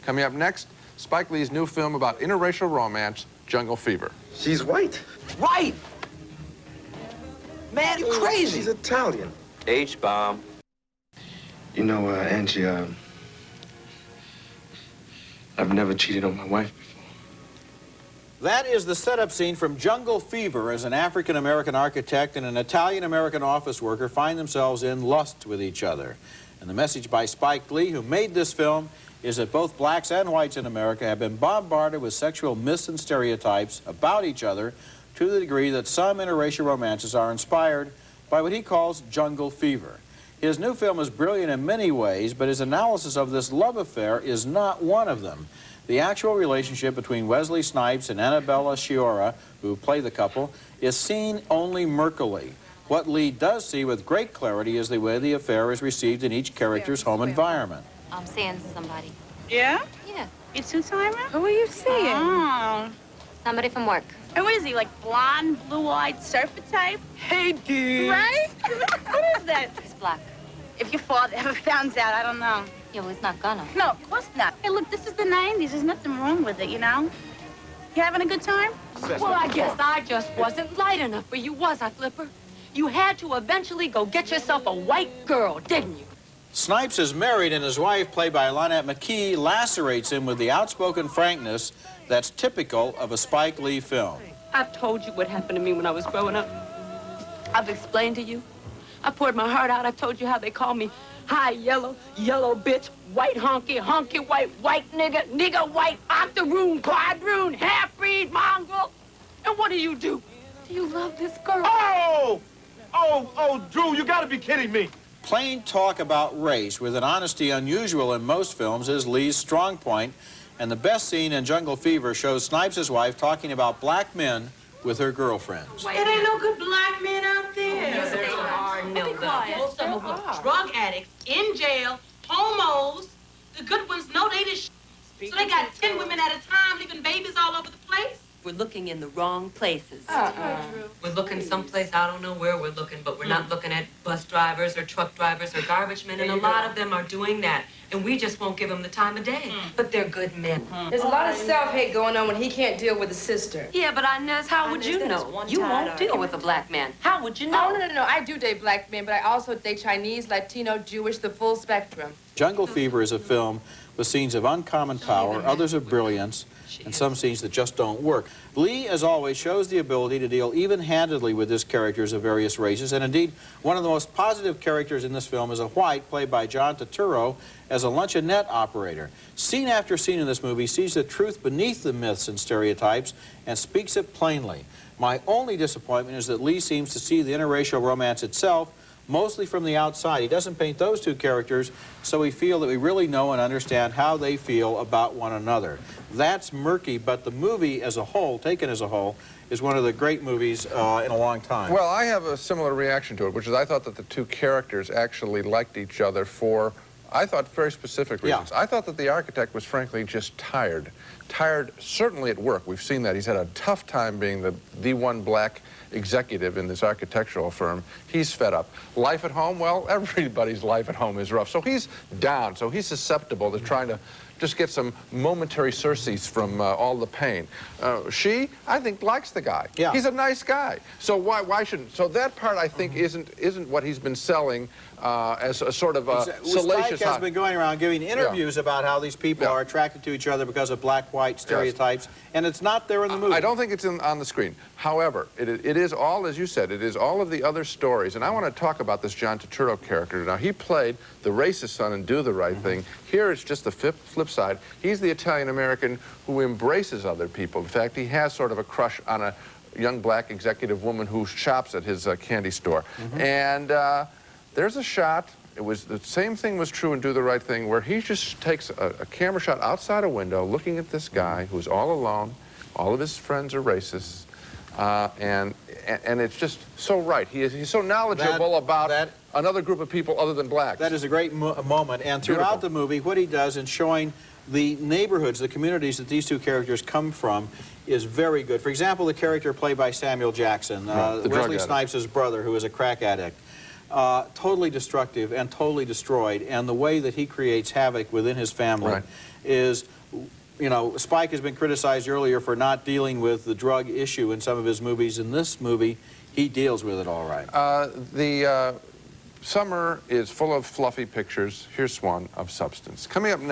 Coming up next, Spike Lee's new film about interracial romance, Jungle Fever. She's white. White! Man, you crazy. She's Italian. H-bomb. You know, Angie, I've never cheated on my wife before. That is the setup scene from Jungle Fever, as an African-American architect and an Italian-American office worker find themselves in lust with each other. And the message by Spike Lee, who made this film, is that both blacks and whites in America have been bombarded with sexual myths and stereotypes about each other to the degree that some interracial romances are inspired by what he calls jungle fever. His new film is brilliant in many ways, but his analysis of this love affair is not one of them. The actual relationship between Wesley Snipes and Annabella Sciorra, who play the couple, is seen only murkily. What Lee does see with great clarity is the way the affair is received in each character's home environment. I'm seeing somebody. Yeah? Yeah. You too, Simon? Who are you seeing? Oh. Somebody from work. And what is he, like blonde, blue-eyed surfer type? Hey, dude. Right? What is that? He's black. If your father ever found out, I don't know. Yeah, well, he's not gonna. No, of course not. Hey, look, this is the 90s. There's nothing wrong with it, you know? You having a good time? Well, I guess I just wasn't light enough for you, was I, Flipper? You had to eventually go get yourself a white girl, didn't you? Snipes is married, and his wife, played by Lonette McKee, lacerates him with the outspoken frankness that's typical of a Spike Lee film. I've told you what happened to me when I was growing up. I've explained to you. I poured my heart out. I've told you how they call me high yellow, yellow bitch, white honky, honky white, white nigga, nigga white, octoroon, quadroon, half-breed, mongrel. And what do? Do you love this girl? Oh, Drew, you gotta be kidding me. Plain talk about race with an honesty unusual in most films is Lee's strong point, and the best scene in Jungle Fever shows Snipes' wife talking about black men with her girlfriends. It ain't no good black men out there. Yes, there are, Nilda. Most of them are drug addicts, in jail, homos. The good ones know they just so they got 10 women at a time, leaving babies all over the place. We're looking in the wrong places. We're looking someplace, I don't know where we're looking, but we're not looking at bus drivers or truck drivers or garbage men, and a lot of them are doing that. And we just won't give them the time of day. But they're good men. There's a lot of self-hate going on when he can't deal with his sister. Yeah, but Inez, how would you know? You won't deal with a black man. How would you know? Oh, no. I do date black men, but I also date Chinese, Latino, Jewish, the full spectrum. Jungle Fever is a film with scenes of uncommon power, others of brilliance, and some scenes that just don't work. Lee, as always, shows the ability to deal even-handedly with his characters of various races, and indeed, one of the most positive characters in this film is a white, played by Turturro, as a luncheonette operator. Scene after scene in this movie sees the truth beneath the myths and stereotypes and speaks it plainly. My only disappointment is that Lee seems to see the interracial romance itself mostly from the outside. He doesn't paint those two characters, so we feel that we really know and understand how they feel about one another. That's murky, but the movie as a whole, taken as a whole, is one of the great movies in a long time. Well, I have a similar reaction to it, which is I thought that the two characters actually liked each other for, I thought, very specific reasons. Yeah. I thought that the architect was frankly just tired. Tired, certainly at work. We've seen that. He's had a tough time being the one black executive in this architectural firm. He's fed up. Life at home, well, everybody's life at home is rough. So he's down. So he's susceptible to trying to just get some momentary surcease from all the pain. She, I think, likes the guy. Yeah. He's a nice guy. So why shouldn't? So that part, I think, isn't what he's been selling as a sort of salacious. Spike has been going around giving interviews about how these people are attracted to each other because of black-white stereotypes, and it's not there in the movie. I don't think it's on the screen. However, it is all, as you said, it is all of the other stories, and I want to talk about this John Turturro character. Now, he played the racist son in Do the Right Thing. Here it's just the flip side. He's the Italian-American who embraces other people. In fact, he has sort of a crush on a young black executive woman who shops at his candy store. And there's a shot, the same thing was true in Do the Right Thing, where he just takes a camera shot outside a window looking at this guy who's all alone. All of his friends are racists. And it's just so right. He's so knowledgeable about another group of people other than blacks. That is a great moment. And throughout the movie, what he does in showing the neighborhoods, the communities that these two characters come from is very good. For example, the character played by Samuel Jackson, Wesley Snipes' brother, who is a crack addict. Totally destructive and totally destroyed, and the way that he creates havoc within his family. is, you know, Spike has been criticized earlier for not dealing with the drug issue in some of his movies. In this movie, he deals with it all right. The summer is full of fluffy pictures. Here's one of substance. Coming up next.